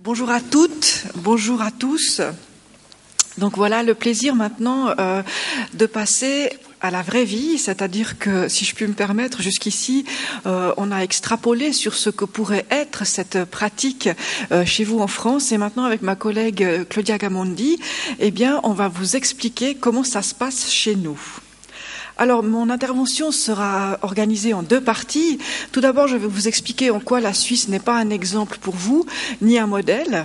Bonjour à toutes, bonjour à tous. Donc voilà le plaisir maintenant de passer à la vraie vie, c'est-à-dire que, si je puis me permettre, jusqu'ici, on a extrapolé sur ce que pourrait être cette pratique chez vous en France. Et maintenant, avec ma collègue Claudia Gamondi, eh bien, on va vous expliquer comment ça se passe chez nous. Alors, mon intervention sera organisée en deux parties. Tout d'abord, je vais vous expliquer en quoi la Suisse n'est pas un exemple pour vous, ni un modèle,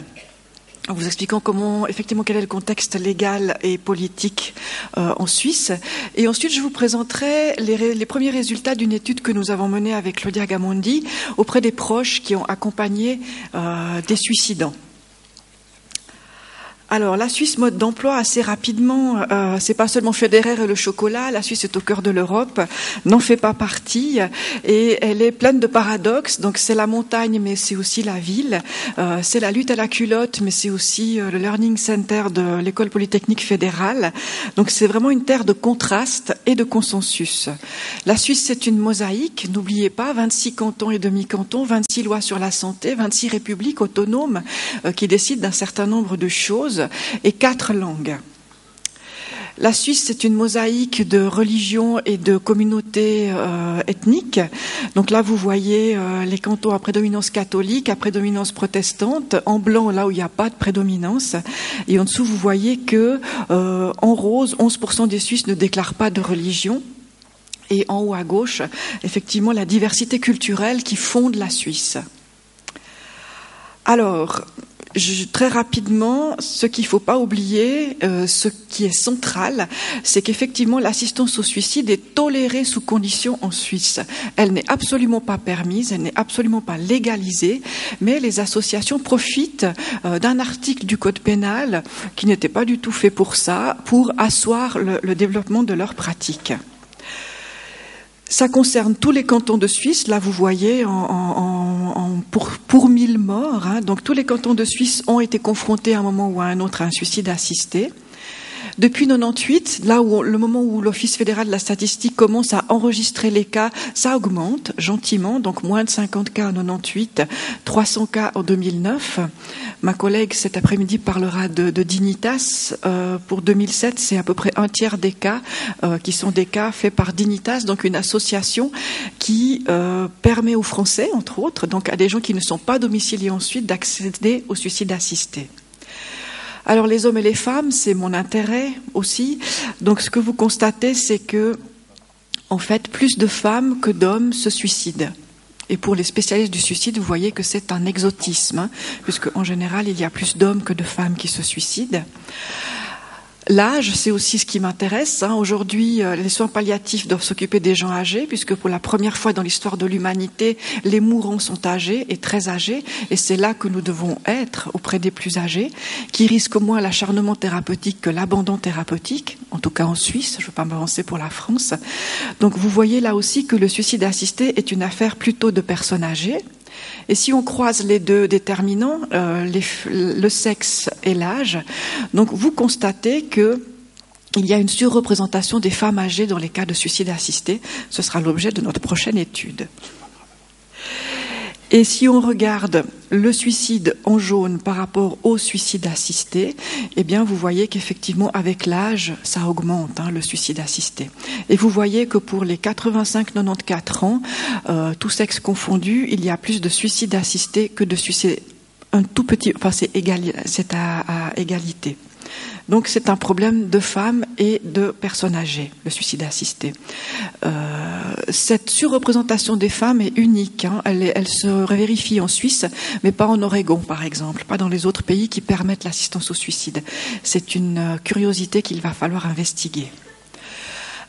en vous expliquant comment, effectivement, quel est le contexte légal et politique en Suisse. Et ensuite, je vous présenterai les premiers résultats d'une étude que nous avons menée avec Claudia Gamondi auprès des proches qui ont accompagné des suicidants. Alors, la Suisse, mode d'emploi, assez rapidement, c'est pas seulement Federer et le chocolat, la Suisse est au cœur de l'Europe, n'en fait pas partie, et elle est pleine de paradoxes. Donc, c'est la montagne, mais c'est aussi la ville, c'est la lutte à la culotte, mais c'est aussi le Learning Center de l'École Polytechnique Fédérale. Donc, c'est vraiment une terre de contraste et de consensus. La Suisse, c'est une mosaïque, n'oubliez pas, 26 cantons et demi-cantons, 26 lois sur la santé, 26 républiques autonomes qui décident d'un certain nombre de choses, et 4 langues. La Suisse, c'est une mosaïque de religions et de communautés ethniques. Donc là, vous voyez les cantons à prédominance catholique, à prédominance protestante, en blanc là où il n'y a pas de prédominance. Et en dessous, vous voyez que en rose, 11% des Suisses ne déclarent pas de religion. Et en haut à gauche, effectivement, la diversité culturelle qui fonde la Suisse. Alors, très rapidement, ce qu'il ne faut pas oublier, ce qui est central, c'est qu'effectivement l'assistance au suicide est tolérée sous conditions en Suisse. Elle n'est absolument pas permise, elle n'est absolument pas légalisée, mais les associations profitent d'un article du Code pénal qui n'était pas du tout fait pour ça, pour asseoir le développement de leurs pratiques. Ça concerne tous les cantons de Suisse. Là, vous voyez, pour 1000 morts. Hein, donc, tous les cantons de Suisse ont été confrontés à un moment ou à un autre à un suicide assisté. Depuis 98, là où le moment où l'Office fédéral de la statistique commence à enregistrer les cas, ça augmente gentiment, donc moins de 50 cas en 98, 300 cas en 2009. Ma collègue cet après-midi parlera de Dignitas. Pour 2007, c'est à peu près un tiers des cas qui sont des cas faits par Dignitas, donc une association qui permet aux Français, entre autres, donc à des gens qui ne sont pas domiciliés ensuite, d'accéder au suicide assisté. Alors les hommes et les femmes, c'est mon intérêt aussi. Donc ce que vous constatez, c'est que, en fait, plus de femmes que d'hommes se suicident. Et pour les spécialistes du suicide, vous voyez que c'est un exotisme, hein, puisque en général, il y a plus d'hommes que de femmes qui se suicident. L'âge, c'est aussi ce qui m'intéresse. Hein. Aujourd'hui, les soins palliatifs doivent s'occuper des gens âgés, puisque pour la première fois dans l'histoire de l'humanité, les mourants sont âgés et très âgés, et c'est là que nous devons être auprès des plus âgés, qui risquent moins l'acharnement thérapeutique que l'abandon thérapeutique, en tout cas en Suisse, je ne veux pas m'avancer pour la France. Donc vous voyez là aussi que le suicide assisté est une affaire plutôt de personnes âgées. Et si on croise les deux déterminants, le sexe et l'âge, donc vous constatez que il y a une surreprésentation des femmes âgées dans les cas de suicide assisté. Ce sera l'objet de notre prochaine étude. Et si on regarde le suicide en jaune par rapport au suicide assisté, eh bien vous voyez qu'effectivement avec l'âge, ça augmente, hein, le suicide assisté. Et vous voyez que pour les 85-94 ans, tous sexes confondus, il y a plus de suicide assisté que de suicide un tout petit, enfin c'est à égalité. Donc c'est un problème de femmes et de personnes âgées, le suicide assisté. Cette surreprésentation des femmes est unique. Hein. Elle se vérifie en Suisse, mais pas en Oregon, par exemple, pas dans les autres pays qui permettent l'assistance au suicide. C'est une curiosité qu'il va falloir investiguer.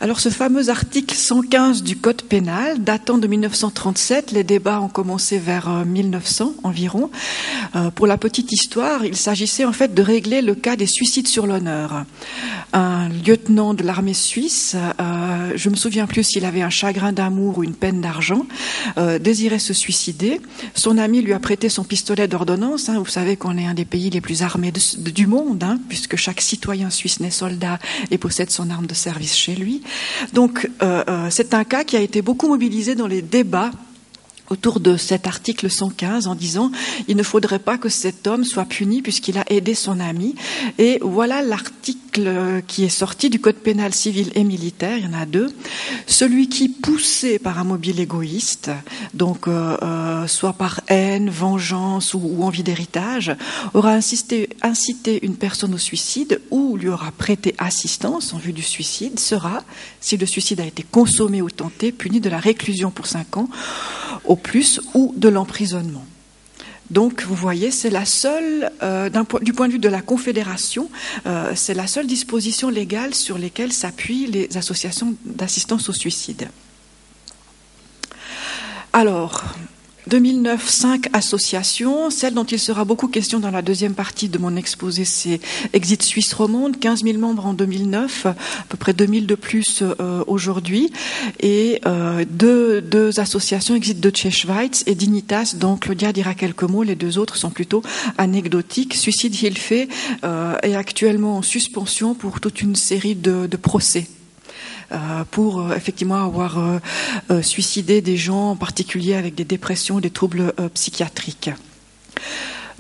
Alors ce fameux article 115 du Code pénal, datant de 1937, les débats ont commencé vers 1900 environ. Pour la petite histoire, il s'agissait en fait de régler le cas des suicides sur l'honneur. Un lieutenant de l'armée suisse, je me souviens plus s'il avait un chagrin d'amour ou une peine d'argent, désirait se suicider. Son ami lui a prêté son pistolet d'ordonnance. Hein. Vous savez qu'on est un des pays les plus armés du monde, hein, puisque chaque citoyen suisse naît soldat et possède son arme de service chez lui. Donc, c'est un cas qui a été beaucoup mobilisé dans les débats autour de cet article 115 en disant il ne faudrait pas que cet homme soit puni puisqu'il a aidé son ami. Et voilà l'article qui est sorti du Code pénal civil et militaire, il y en a deux. Celui qui, poussé par un mobile égoïste, donc soit par haine, vengeance ou envie d'héritage, aura incité une personne au suicide ou lui aura prêté assistance en vue du suicide, sera, si le suicide a été consommé ou tenté, puni de la réclusion pour 5 ans au plus ou de l'emprisonnement. Donc, vous voyez, c'est la seule, du point de vue de la Confédération, c'est la seule disposition légale sur lesquelles s'appuient les associations d'assistance au suicide. Alors, 2009, 5 associations. Celle dont il sera beaucoup question dans la deuxième partie de mon exposé, c'est Exit Suisse Romande, 15 000 membres en 2009, à peu près 2000 de plus aujourd'hui, et deux associations, Exit Deutsche Schweiz et Dignitas, dont Claudia dira quelques mots, les deux autres sont plutôt anecdotiques. Suicidhilfe est actuellement en suspension pour toute une série de procès. Pour effectivement avoir suicidé des gens, en particulier avec des dépressions, des troubles psychiatriques.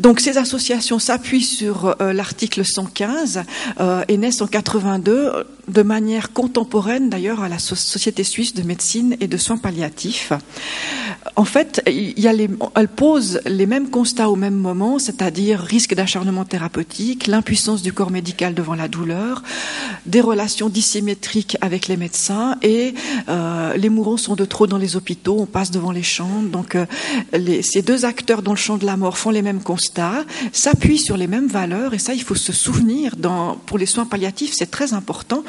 Donc ces associations s'appuient sur l'article 115 et naissent en 82 de manière contemporaine d'ailleurs à la Société suisse de médecine et de soins palliatifs. En fait, elles posent les mêmes constats au même moment, c'est-à-dire risque d'acharnement thérapeutique, l'impuissance du corps médical devant la douleur, des relations dissymétriques avec les médecins et les mourants sont de trop dans les hôpitaux, on passe devant les chambres. Donc ces deux acteurs dans le champ de la mort font les mêmes constats, s'appuient sur les mêmes valeurs et ça, il faut se souvenir. Pour les soins palliatifs, c'est très important.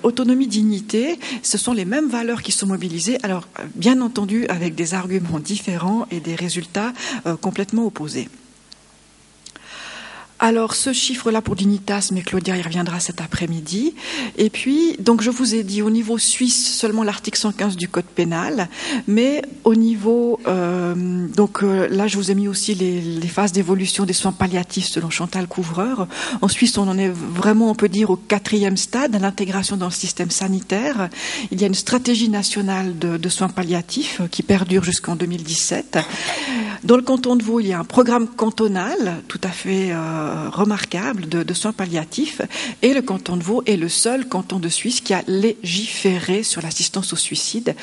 Autonomie, dignité, ce sont les mêmes valeurs qui sont mobilisées. Alors, bien entendu, avec des arguments différents et des résultats complètement opposés. Alors, ce chiffre-là pour Dignitas, mais Claudia y reviendra cet après-midi. Et puis, donc, je vous ai dit, au niveau suisse, seulement l'article 115 du Code pénal, mais au niveau, là, je vous ai mis aussi les phases d'évolution des soins palliatifs selon Chantal Couvreur. En Suisse, on en est vraiment, on peut dire, au 4e stade, à l'intégration dans le système sanitaire. Il y a une stratégie nationale de soins palliatifs qui perdure jusqu'en 2017. Dans le canton de Vaud, il y a un programme cantonal tout à fait remarquable de soins palliatifs et le canton de Vaud est le seul canton de Suisse qui a légiféré sur l'assistance au suicide.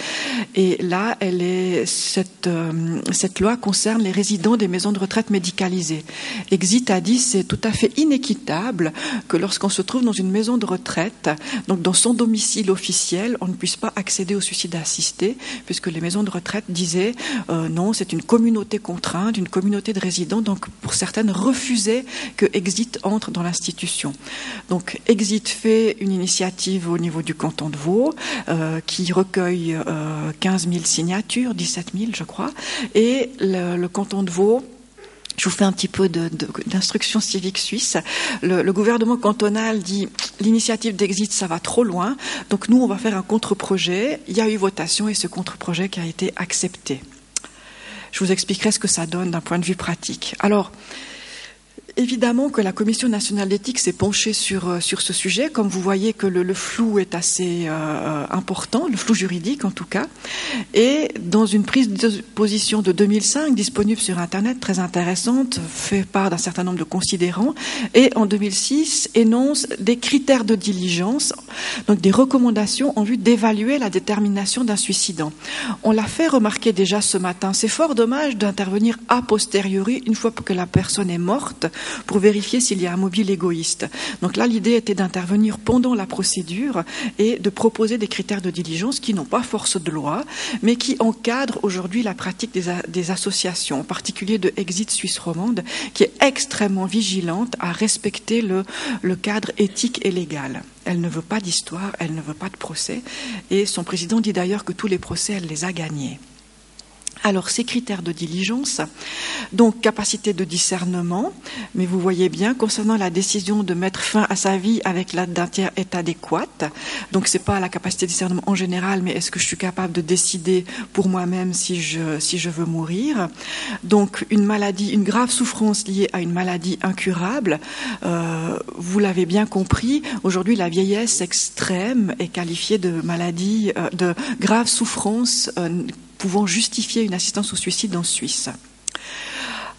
Et là, cette loi concerne les résidents des maisons de retraite médicalisées. Exit a dit c'est tout à fait inéquitable que lorsqu'on se trouve dans une maison de retraite, donc dans son domicile officiel, on ne puisse pas accéder au suicide assisté, puisque les maisons de retraite disaient non, c'est une communauté contrainte, une communauté de résidents, donc pour certaines refusaient que Exit entre dans l'institution. Donc Exit fait une initiative au niveau du canton de Vaud qui recueille 15 000 signatures, 17 000 je crois, et le canton de Vaud, je vous fais un petit peu d'instruction civique suisse. Le gouvernement cantonal dit l'initiative d'Exit, ça va trop loin, donc nous on va faire un contre-projet. Il y a eu votation et ce contre-projet qui a été accepté. Je vous expliquerai ce que ça donne d'un point de vue pratique. Alors, évidemment que la Commission nationale d'éthique s'est penchée sur ce sujet. Comme vous voyez que le flou est assez important, le flou juridique en tout cas. Et dans une prise de position de 2005, disponible sur Internet, très intéressante, fait part d'un certain nombre de considérants, et en 2006 énonce des critères de diligence, donc des recommandations en vue d'évaluer la détermination d'un suicidant. On l'a fait remarquer déjà ce matin. C'est fort dommage d'intervenir a posteriori, une fois que la personne est morte, pour vérifier s'il y a un mobile égoïste. Donc là, l'idée était d'intervenir pendant la procédure et de proposer des critères de diligence qui n'ont pas force de loi, mais qui encadrent aujourd'hui la pratique des associations, en particulier de Exit Suisse Romande, qui est extrêmement vigilante à respecter le cadre éthique et légal. Elle ne veut pas d'histoire, elle ne veut pas de procès, et son président dit d'ailleurs que tous les procès, elle les a gagnés. Alors, ces critères de diligence, donc capacité de discernement, mais vous voyez bien, concernant la décision de mettre fin à sa vie avec l'aide d'un tiers est adéquate. Donc, c'est pas la capacité de discernement en général, mais est-ce que je suis capable de décider pour moi-même si je veux mourir. Donc, une maladie, une grave souffrance liée à une maladie incurable. Vous l'avez bien compris, aujourd'hui, la vieillesse extrême est qualifiée de maladie, de grave souffrance pouvant justifier une assistance au suicide en Suisse.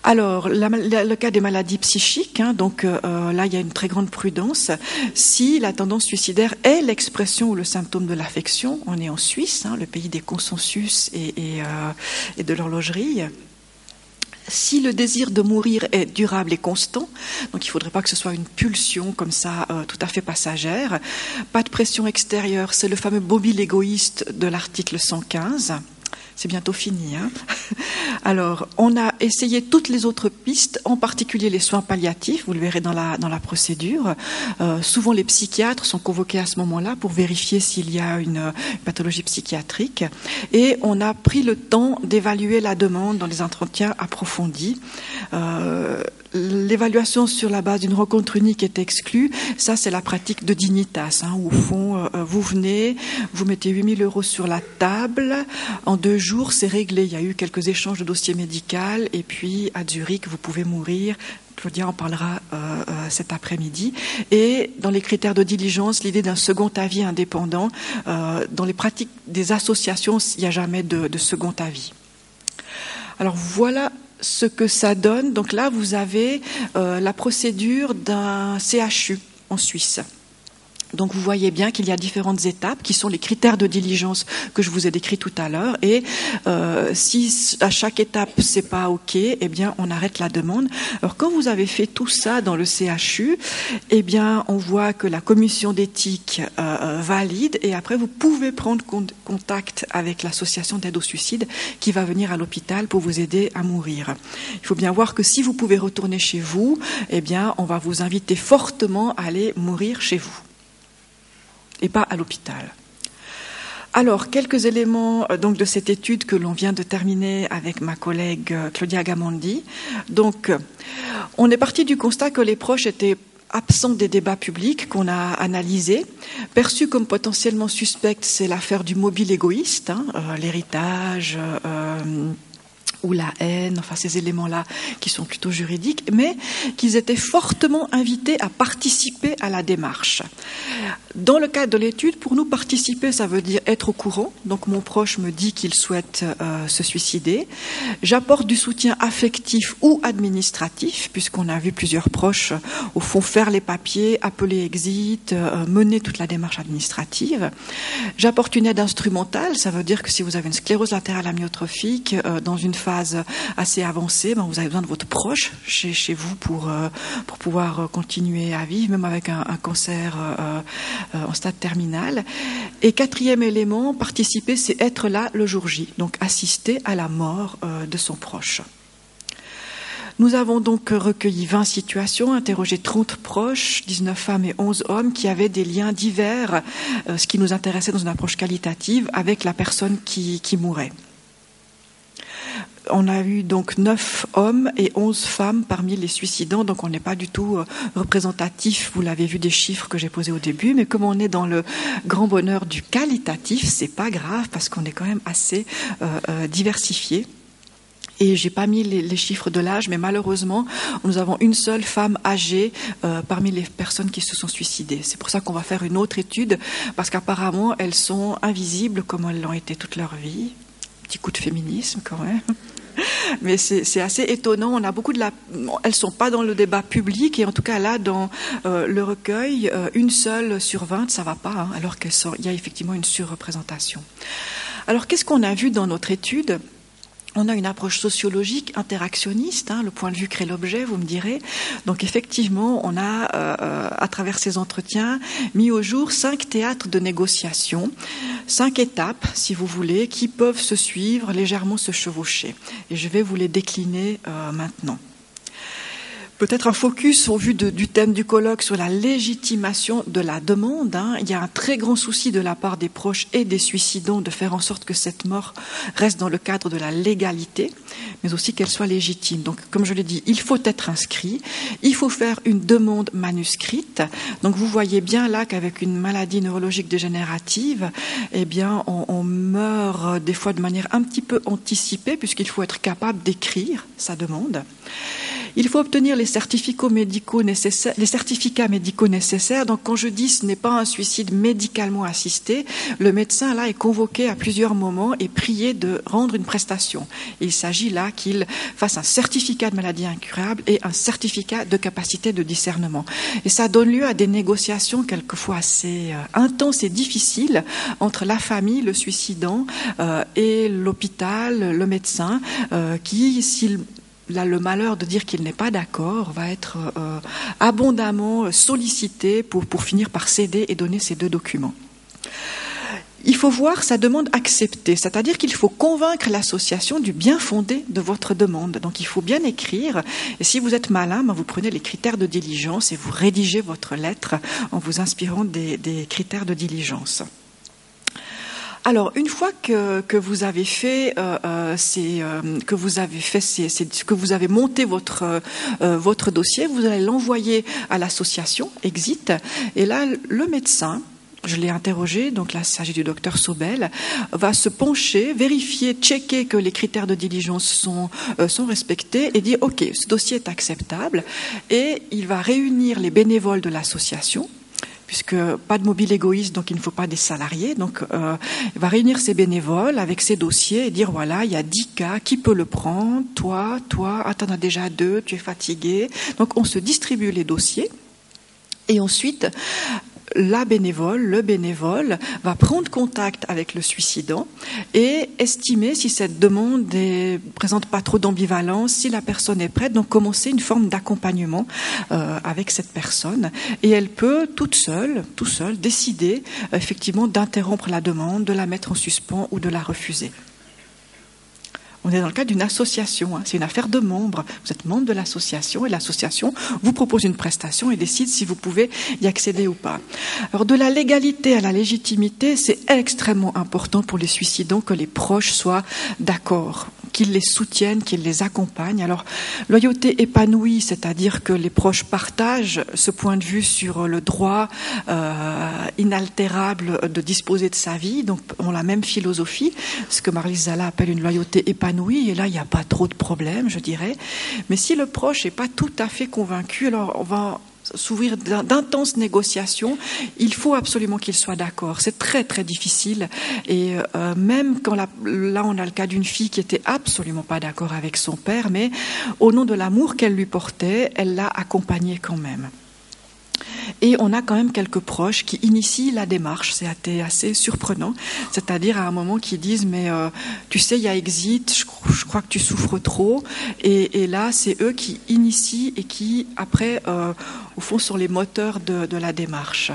Alors, le cas des maladies psychiques, donc là, il y a une très grande prudence. Si la tendance suicidaire est l'expression ou le symptôme de l'affection, on est en Suisse, le pays des consensus et de l'horlogerie. Si le désir de mourir est durable et constant, donc il ne faudrait pas que ce soit une pulsion comme ça, tout à fait passagère, pas de pression extérieure, c'est le fameux mobile égoïste de l'article 115. C'est bientôt fini. Alors, on a essayé toutes les autres pistes, en particulier les soins palliatifs, vous le verrez dans la procédure. Souvent, les psychiatres sont convoqués à ce moment-là pour vérifier s'il y a une pathologie psychiatrique. Et on a pris le temps d'évaluer la demande dans des entretiens approfondis. L'évaluation sur la base d'une rencontre unique est exclue. Ça, c'est la pratique de Dignitas, où au fond, vous venez, vous mettez 8 000 € sur la table. En 2 jours, c'est réglé. Il y a eu quelques échanges de dossiers médicaux. Et puis, à Zurich, vous pouvez mourir. Claudia en parlera cet après-midi. Et dans les critères de diligence, l'idée d'un second avis indépendant. Dans les pratiques des associations, il n'y a jamais de second avis. Alors, voilà ce que ça donne. Donc là, vous avez la procédure d'un CHU en Suisse. Donc vous voyez bien qu'il y a différentes étapes qui sont les critères de diligence que je vous ai décrits tout à l'heure. Et si à chaque étape c'est pas OK, eh bien on arrête la demande. Alors quand vous avez fait tout ça dans le CHU, eh bien on voit que la commission d'éthique valide et après vous pouvez prendre contact avec l'association d'aide au suicide qui va venir à l'hôpital pour vous aider à mourir. Il faut bien voir que si vous pouvez retourner chez vous, eh bien on va vous inviter fortement à aller mourir chez vous et pas à l'hôpital. Alors, quelques éléments donc de cette étude que l'on vient de terminer avec ma collègue Claudia Gamondi. Donc, on est parti du constat que les proches étaient absents des débats publics qu'on a analysés. Perçus comme potentiellement suspects, c'est l'affaire du mobile égoïste, l'héritage, ou la haine, enfin ces éléments-là qui sont plutôt juridiques, mais qu'ils étaient fortement invités à participer à la démarche. Dans le cadre de l'étude, pour nous, participer, ça veut dire être au courant. Donc mon proche me dit qu'il souhaite se suicider. J'apporte du soutien affectif ou administratif, puisqu'on a vu plusieurs proches, au fond, faire les papiers, appeler Exit, mener toute la démarche administrative. J'apporte une aide instrumentale, ça veut dire que si vous avez une sclérose latérale amyotrophique, dans une phase assez avancée, vous avez besoin de votre proche chez vous pour pouvoir continuer à vivre, même avec un cancer en stade terminal. Et 4e élément, participer, c'est être là le jour J, donc assister à la mort de son proche. Nous avons donc recueilli 20 situations, interrogé 30 proches, 19 femmes et 11 hommes qui avaient des liens divers, ce qui nous intéressait dans une approche qualitative, avec la personne qui mourait. On a eu donc 9 hommes et 11 femmes parmi les suicidants, donc on n'est pas du tout représentatif, vous l'avez vu des chiffres que j'ai posés au début, mais comme on est dans le grand bonheur du qualitatif, c'est pas grave parce qu'on est quand même assez diversifié. Et j'ai pas mis les chiffres de l'âge, mais malheureusement, nous avons une seule femme âgée parmi les personnes qui se sont suicidées. C'est pour ça qu'on va faire une autre étude, parce qu'apparemment, elles sont invisibles comme elles l'ont été toute leur vie. Petit coup de féminisme quand même. Mais c'est assez étonnant. On a beaucoup elles sont pas dans le débat public et en tout cas là dans le recueil, une seule sur 20, ça va pas, alors il y a effectivement une surreprésentation. Alors qu'est-ce qu'on a vu dans notre étude ? On a une approche sociologique, interactionniste, le point de vue crée l'objet, vous me direz. Donc effectivement, on a, à travers ces entretiens, mis au jour 5 théâtres de négociation, 5 étapes, si vous voulez, qui peuvent se suivre, légèrement se chevaucher. Et je vais vous les décliner maintenant. Peut-être un focus au vu du thème du colloque sur la légitimation de la demande. Il y a un très grand souci de la part des proches et des suicidants de faire en sorte que cette mort reste dans le cadre de la légalité, mais aussi qu'elle soit légitime. Donc, comme je l'ai dit, il faut être inscrit, il faut faire une demande manuscrite. Donc, vous voyez bien là qu'avec une maladie neurologique dégénérative, eh bien, on meurt des fois de manière un petit peu anticipée, puisqu'il faut être capable d'écrire sa demande. Il faut obtenir les certificats médicaux nécessaires. Donc, quand je dis ce n'est pas un suicide médicalement assisté, le médecin là est convoqué à plusieurs moments et prié de rendre une prestation. Il s'agit là qu'il fasse un certificat de maladie incurable et un certificat de capacité de discernement. Et ça donne lieu à des négociations quelquefois assez intenses et difficiles entre la famille, le suicidant, et l'hôpital, le médecin, qui, s'il a le malheur de dire qu'il n'est pas d'accord, va être abondamment sollicité pour finir par céder et donner ces 2 documents. Il faut voir sa demande acceptée, c'est-à-dire qu'il faut convaincre l'association du bien fondé de votre demande. Donc il faut bien écrire, et si vous êtes malin, vous prenez les critères de diligence et vous rédigez votre lettre en vous inspirant des critères de diligence. Alors, une fois que vous avez fait que vous avez monté votre dossier, vous allez l'envoyer à l'association Exit, et là le médecin, je l'ai interrogé, donc là il s'agit du docteur Sobel, va se pencher, vérifier, checker que les critères de diligence sont respectés et dire ok, ce dossier est acceptable, et il va réunir les bénévoles de l'association, puisque pas de mobile égoïste, donc il ne faut pas des salariés. Donc il va réunir ses bénévoles avec ses dossiers et dire voilà, il y a 10 cas, qui peut le prendre? Toi, t'en as déjà 2, tu es fatigué. Donc on se distribue les dossiers, et ensuite le bénévole va prendre contact avec le suicidant et estimer si cette demande présente pas trop d'ambivalence, si la personne est prête, donc commencer une forme d'accompagnement avec cette personne, et elle peut tout seul décider effectivement d'interrompre la demande, de la mettre en suspens ou de la refuser. On est dans le cadre d'une association, c'est une affaire de membres. Vous êtes membre de l'association et l'association vous propose une prestation et décide si vous pouvez y accéder ou pas. Alors de la légalité à la légitimité, c'est extrêmement important pour les suicidants que les proches soient d'accord, qu'ils les soutiennent, qu'ils les accompagnent. Alors loyauté épanouie, c'est-à-dire que les proches partagent ce point de vue sur le droit inaltérable de disposer de sa vie, donc ont la même philosophie, ce que Marlise Zala appelle une loyauté épanouie. Et là, il n'y a pas trop de problèmes, je dirais. Mais si le proche n'est pas tout à fait convaincu, alors on va s'ouvrir d'intenses négociations. Il faut absolument qu'il soit d'accord. C'est très, très difficile. Et même quand là, on a le cas d'une fille qui était absolument pas d'accord avec son père, mais au nom de l'amour qu'elle lui portait, elle l'a accompagné quand même. Et on a quand même quelques proches qui initient la démarche, c'est assez surprenant, c'est-à-dire à un moment qui disent mais tu sais il y a Exit, je crois que tu souffres trop, et là c'est eux qui initient et qui après au fond sont les moteurs de la démarche.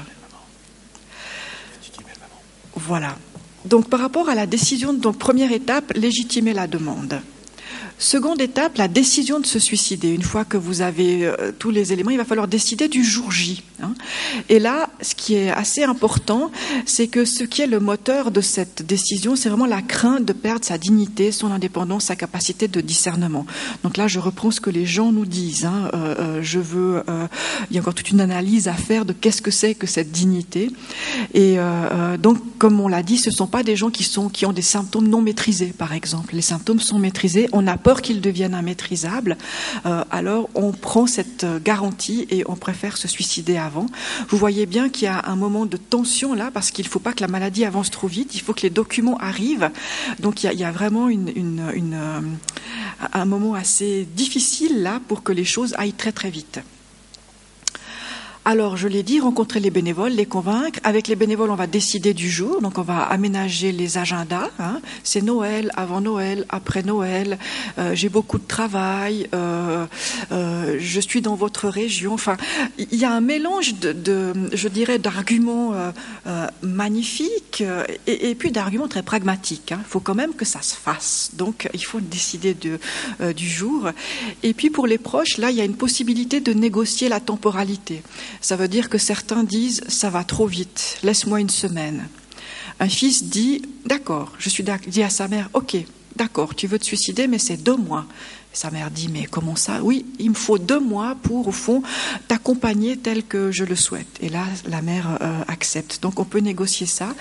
Voilà. Donc par rapport à la décision, donc première étape, légitimer la demande. Seconde étape, la décision de se suicider. Une fois que vous avez tous les éléments, il va falloir décider du jour J. Et là, ce qui est assez important, c'est que ce qui est le moteur de cette décision, c'est vraiment la crainte de perdre sa dignité, son indépendance, sa capacité de discernement. Donc là, je reprends ce que les gens nous disent. Il y a encore toute une analyse à faire de qu'est-ce que c'est que cette dignité. Et donc, comme on l'a dit, ce ne sont pas des gens qui ont des symptômes non maîtrisés, par exemple. Les symptômes sont maîtrisés, on a peur qu'ils deviennent immaîtrisables, alors on prend cette garantie et on préfère se suicider avant. Vous voyez bien qu'il y a un moment de tension là, parce qu'il ne faut pas que la maladie avance trop vite, il faut que les documents arrivent. Donc il y a vraiment un moment assez difficile là pour que les choses aillent très très vite. Alors, je l'ai dit, rencontrer les bénévoles, les convaincre. Avec les bénévoles, on va décider du jour. Donc, on va aménager les agendas. C'est Noël, avant Noël, après Noël. J'ai beaucoup de travail. Je suis dans votre région. Enfin, il y a un mélange je dirais, d'arguments magnifiques et puis d'arguments très pragmatiques. Il faut quand même que ça se fasse. Donc, il faut décider du jour. Et puis, pour les proches, là, il y a une possibilité de négocier la temporalité. Ça veut dire que certains disent « ça va trop vite, laisse-moi une semaine ». Un fils dit « d'accord, dit à sa mère « ok, d'accord, tu veux te suicider, mais c'est 2 mois ». Sa mère dit, mais comment ça? Oui, il me faut 2 mois pour, au fond, t'accompagner tel que je le souhaite. Et là, la mère accepte. Donc, on peut négocier ça.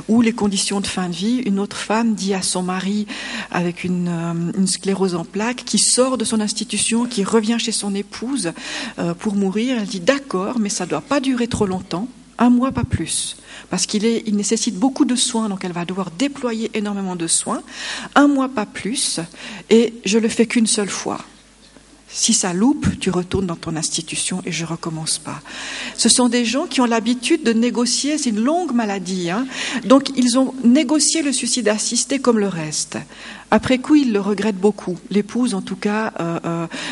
Ou les conditions de fin de vie. Une autre femme dit à son mari, avec une sclérose en plaques, qui sort de son institution, qui revient chez son épouse pour mourir. Elle dit, d'accord, mais ça ne doit pas durer trop longtemps. 1 mois, pas plus. Parce qu'il nécessite beaucoup de soins, donc elle va devoir déployer énormément de soins. 1 mois, pas plus, et je le fais qu'une seule fois. Si ça loupe, tu retournes dans ton institution et je recommence pas. Ce sont des gens qui ont l'habitude de négocier, c'est une longue maladie, hein. Donc ils ont négocié le suicide assisté comme le reste. Après coup, ils le regrettent beaucoup. L'épouse, en tout cas,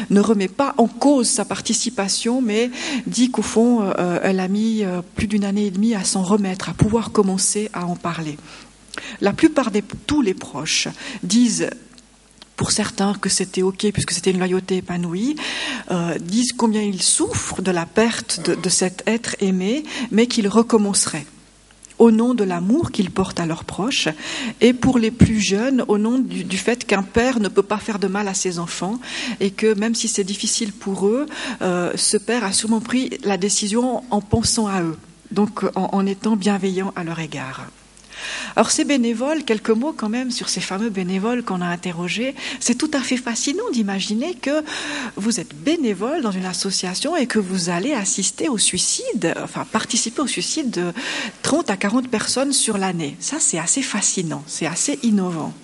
ne remet pas en cause sa participation, mais dit qu'au fond, elle a mis plus d'1 année et demie à s'en remettre, à pouvoir commencer à en parler. La plupart tous les proches disent, pour certains, que c'était OK puisque c'était une loyauté épanouie, disent combien ils souffrent de la perte de cet être aimé, mais qu'ils recommenceraient au nom de l'amour qu'ils portent à leurs proches, et pour les plus jeunes, au nom du fait qu'un père ne peut pas faire de mal à ses enfants, et que même si c'est difficile pour eux, ce père a sûrement pris la décision en pensant à eux, donc en étant bienveillant à leur égard. Alors ces bénévoles, quelques mots quand même sur ces fameux bénévoles qu'on a interrogés. C'est tout à fait fascinant d'imaginer que vous êtes bénévole dans une association et que vous allez assister au suicide, enfin participer au suicide de 30 à 40 personnes sur l'année. Ça, c'est assez fascinant, c'est assez innovant.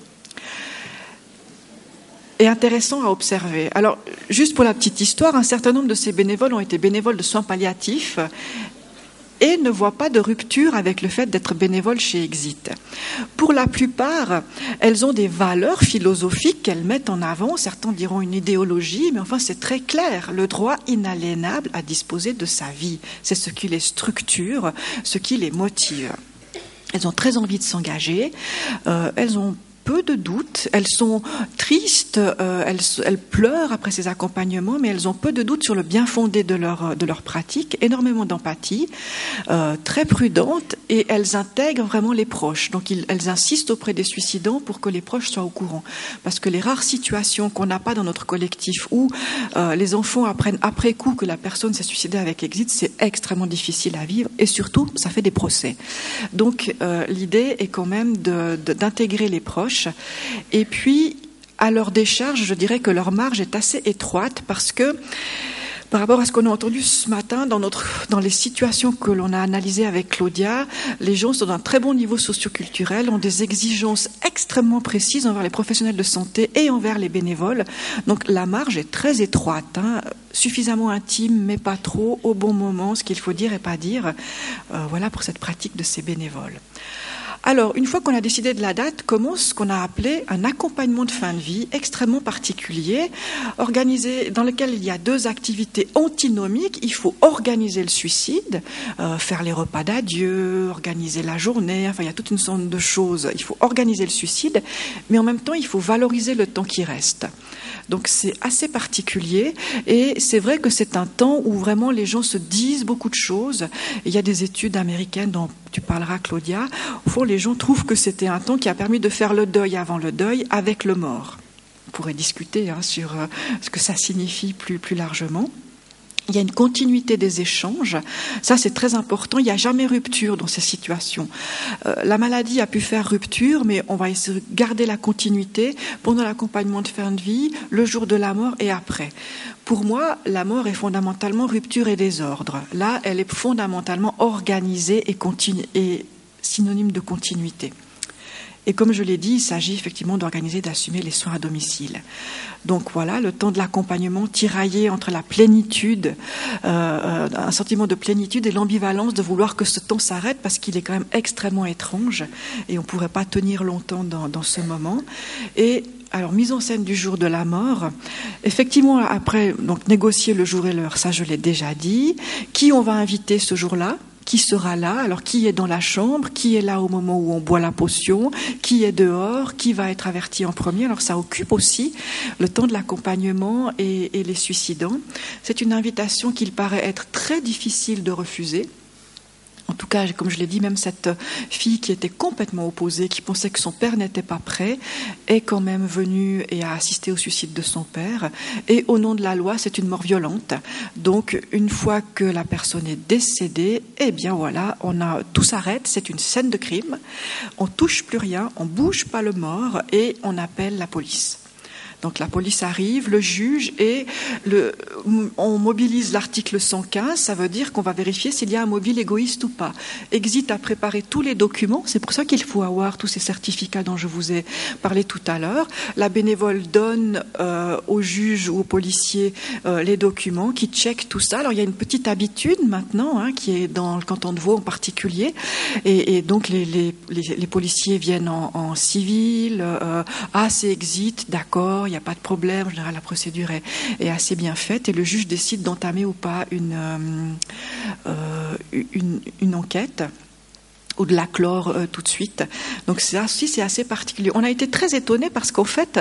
Et intéressant à observer. Alors, juste pour la petite histoire, un certain nombre de ces bénévoles ont été bénévoles de soins palliatifs et ne voient pas de rupture avec le fait d'être bénévole chez Exit. Pour la plupart, elles ont des valeurs philosophiques qu'elles mettent en avant. Certains diront une idéologie, mais enfin c'est très clair. Le droit inaliénable à disposer de sa vie, c'est ce qui les structure, ce qui les motive. Elles ont très envie de s'engager, elles ont peu de doutes, elles sont tristes, elles pleurent après ces accompagnements, mais elles ont peu de doutes sur le bien fondé de leur pratique, énormément d'empathie, très prudentes, et elles intègrent vraiment les proches. Donc elles insistent auprès des suicidants pour que les proches soient au courant. Parce que les rares situations qu'on n'a pas dans notre collectif où les enfants apprennent après coup que la personne s'est suicidée avec Exit, c'est extrêmement difficile à vivre, et surtout, ça fait des procès. Donc l'idée est quand même d'intégrer les proches. Et puis, à leur décharge, je dirais que leur marge est assez étroite parce que, par rapport à ce qu'on a entendu ce matin, dans les situations que l'on a analysées avec Claudia, les gens sont d'un très bon niveau socioculturel, ont des exigences extrêmement précises envers les professionnels de santé et envers les bénévoles. Donc la marge est très étroite, hein, suffisamment intime, mais pas trop, au bon moment, ce qu'il faut dire et pas dire. Voilà pour cette pratique de ces bénévoles. Alors, une fois qu'on a décidé de la date, commence ce qu'on a appelé un accompagnement de fin de vie extrêmement particulier, organisé, dans lequel il y a 2 activités antinomiques. Il faut organiser le suicide, faire les repas d'adieu, organiser la journée, enfin il y a toute une sorte de choses. Il faut organiser le suicide, mais en même temps, il faut valoriser le temps qui reste. Donc c'est assez particulier, et c'est vrai que c'est un temps où vraiment les gens se disent beaucoup de choses. Il y a des études américaines dont tu parleras, Claudia. Au fond, les gens trouvent que c'était un temps qui a permis de faire le deuil avant le deuil avec le mort. On pourrait discuter sur ce que ça signifie plus largement. Il y a une continuité des échanges. Ça, c'est très important. Il n'y a jamais rupture dans ces situations. La maladie a pu faire rupture, mais on va essayer de garder la continuité pendant l'accompagnement de fin de vie, le jour de la mort et après. Pour moi, la mort est fondamentalement rupture et désordre. Là, elle est fondamentalement organisée et synonyme de continuité. Et comme je l'ai dit, il s'agit effectivement d'organiser, d'assumer les soins à domicile. Donc voilà, le temps de l'accompagnement tiraillé entre la plénitude, un sentiment de plénitude et l'ambivalence de vouloir que ce temps s'arrête parce qu'il est quand même extrêmement étrange et on ne pourrait pas tenir longtemps dans ce moment. Et alors, mise en scène du jour de la mort, effectivement, après, donc négocier le jour et l'heure, ça je l'ai déjà dit. Qui on va inviter ce jour-là ? Qui sera là? Alors, qui est dans la chambre? Qui est là au moment où on boit la potion? Qui est dehors? Qui va être averti en premier? Alors, ça occupe aussi le temps de l'accompagnement et les suicidants. C'est une invitation qu'il paraît être très difficile de refuser. En tout cas, comme je l'ai dit, même cette fille qui était complètement opposée, qui pensait que son père n'était pas prêt, est quand même venue et a assisté au suicide de son père. Et au nom de la loi, c'est une mort violente. Donc, une fois que la personne est décédée, eh bien voilà, tout s'arrête, c'est une scène de crime. On touche plus rien, on bouge pas le mort et on appelle la police. Donc la police arrive, le juge, et on mobilise l'article 115, ça veut dire qu'on va vérifier s'il y a un mobile égoïste ou pas. Exit à préparer tous les documents, c'est pour ça qu'il faut avoir tous ces certificats dont je vous ai parlé tout à l'heure. La bénévole donne au juge ou au policier les documents, qui checkent tout ça. Alors il y a une petite habitude maintenant, qui est dans le canton de Vaud en particulier, et donc les policiers viennent en civil, c'est exit, d'accord, il n'y a pas de problème, en général la procédure est assez bien faite et le juge décide d'entamer ou pas une enquête ou de la clore tout de suite. Donc ça aussi, c'est assez particulier. On a été très étonnés parce qu'en fait,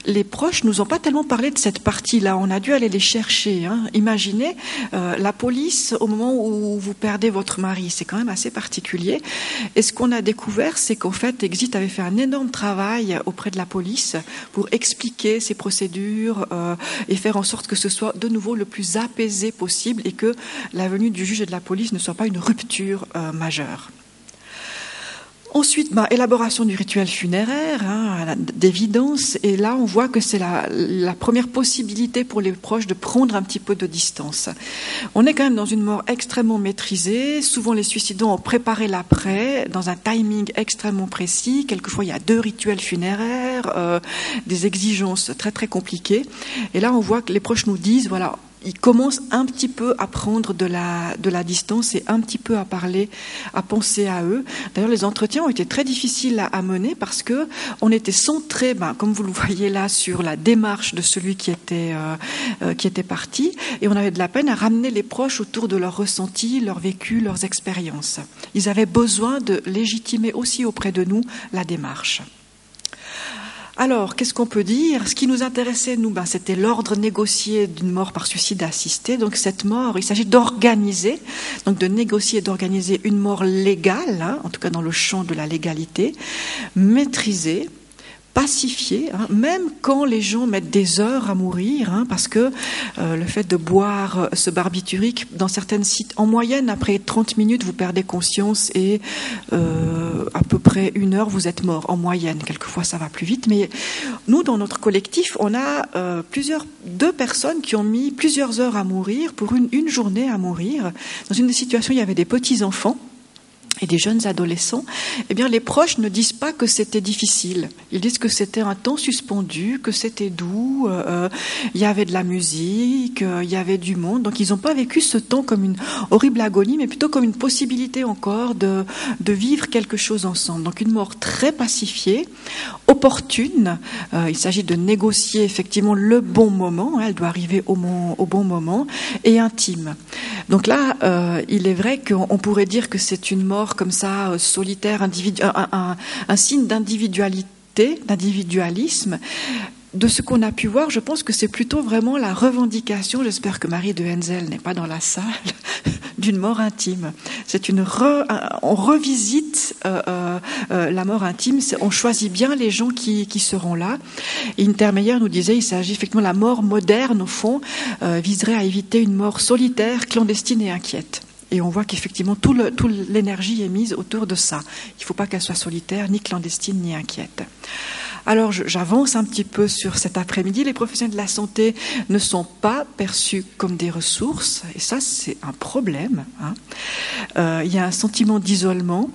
les proches nous ont pas tellement parlé de cette partie-là. On a dû aller les chercher. Imaginez la police au moment où vous perdez votre mari. C'est quand même assez particulier. Et ce qu'on a découvert, c'est qu'en fait, Exit avait fait un énorme travail auprès de la police pour expliquer ses procédures et faire en sorte que ce soit de nouveau le plus apaisé possible et que la venue du juge et de la police ne soit pas une rupture majeure. Ensuite, élaboration du rituel funéraire, d'évidence, et là on voit que c'est la première possibilité pour les proches de prendre un petit peu de distance. On est quand même dans une mort extrêmement maîtrisée, souvent les suicidants ont préparé l'après, dans un timing extrêmement précis, quelquefois il y a 2 rituels funéraires, des exigences très très compliquées, et là on voit que les proches nous disent, voilà, ils commencent un petit peu à prendre de la distance et un petit peu à parler, à penser à eux. D'ailleurs, les entretiens ont été très difficiles à mener parce que on était centré, comme vous le voyez là, sur la démarche de celui qui était parti, et on avait de la peine à ramener les proches autour de leurs ressentis, leur vécu, leurs expériences. Ils avaient besoin de légitimer aussi auprès de nous la démarche. Alors, qu'est-ce qu'on peut dire ? Ce qui nous intéressait, nous, c'était l'ordre négocié d'une mort par suicide assisté. Donc, cette mort, il s'agit d'organiser, donc de négocier et d'organiser une mort légale, en tout cas dans le champ de la légalité, maîtrisée, pacifiée, même quand les gens mettent des heures à mourir, parce que le fait de boire ce barbiturique, dans certaines sites, en moyenne, après 30 minutes, vous perdez conscience et à peu près 1 heure, vous êtes mort, en moyenne. Quelquefois, ça va plus vite. Mais nous, dans notre collectif, on a 2 personnes qui ont mis plusieurs heures à mourir, pour une journée à mourir. Dans une des situations, il y avait des petits-enfants et des jeunes adolescents. Eh bien, les proches ne disent pas que c'était difficile. Ils disent que c'était un temps suspendu, que c'était doux, il y avait de la musique, il y avait du monde. Donc, ils n'ont pas vécu ce temps comme une horrible agonie, mais plutôt comme une possibilité encore de vivre quelque chose ensemble. Donc, une mort très pacifiée, opportune. Il s'agit de négocier effectivement le bon moment. Elle doit arriver au bon moment, et intime. Donc là, il est vrai qu'on pourrait dire que c'est une mort comme ça, solitaire, un signe d'individualité, d'individualisme. De ce qu'on a pu voir, je pense que c'est plutôt vraiment la revendication, j'espère que Marie de Henzel n'est pas dans la salle, d'une mort intime. C'est on revisite la mort intime, on choisit bien les gens qui seront là. Et Intermeyer nous disait, il s'agit effectivement, la mort moderne, au fond, viserait à éviter une mort solitaire, clandestine et inquiète. Et on voit qu'effectivement, toute l'énergie est mise autour de ça. Il ne faut pas qu'elle soit solitaire, ni clandestine, ni inquiète. Alors, j'avance un petit peu sur cet après-midi. Les professionnels de la santé ne sont pas perçus comme des ressources, et ça, c'est un problème. Il y a un sentiment d'isolement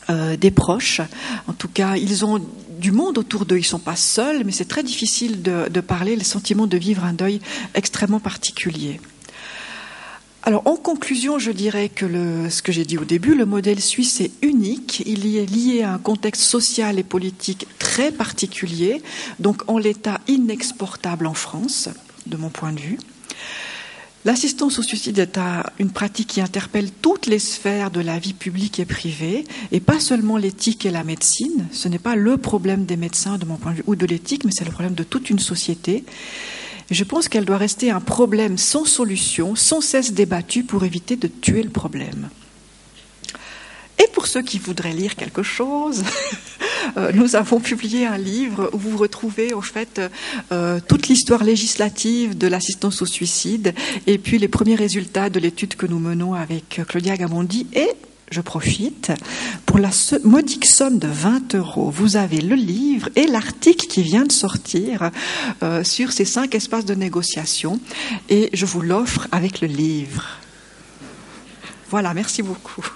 des proches. En tout cas, ils ont du monde autour d'eux. Ils ne sont pas seuls, mais c'est très difficile de parler, le sentiment de vivre un deuil extrêmement particulier. Alors, en conclusion, je dirais que ce que j'ai dit au début, le modèle suisse est unique. Il est lié à un contexte social et politique très particulier, donc en l'état inexportable en France, de mon point de vue. L'assistance au suicide est une pratique qui interpelle toutes les sphères de la vie publique et privée, et pas seulement l'éthique et la médecine. Ce n'est pas le problème des médecins, de mon point de vue, ou de l'éthique, mais c'est le problème de toute une société. Je pense qu'elle doit rester un problème sans solution, sans cesse débattu pour éviter de tuer le problème. pour ceux qui voudraient lire quelque chose, nous avons publié un livre où vous retrouvez en fait toute l'histoire législative de l'assistance au suicide et puis les premiers résultats de l'étude que nous menons avec Claudia Gamondi. Et je profite, pour la modique somme de 20 €, vous avez le livre et l'article qui vient de sortir sur ces 5 espaces de négociation et je vous l'offre avec le livre. Voilà, merci beaucoup.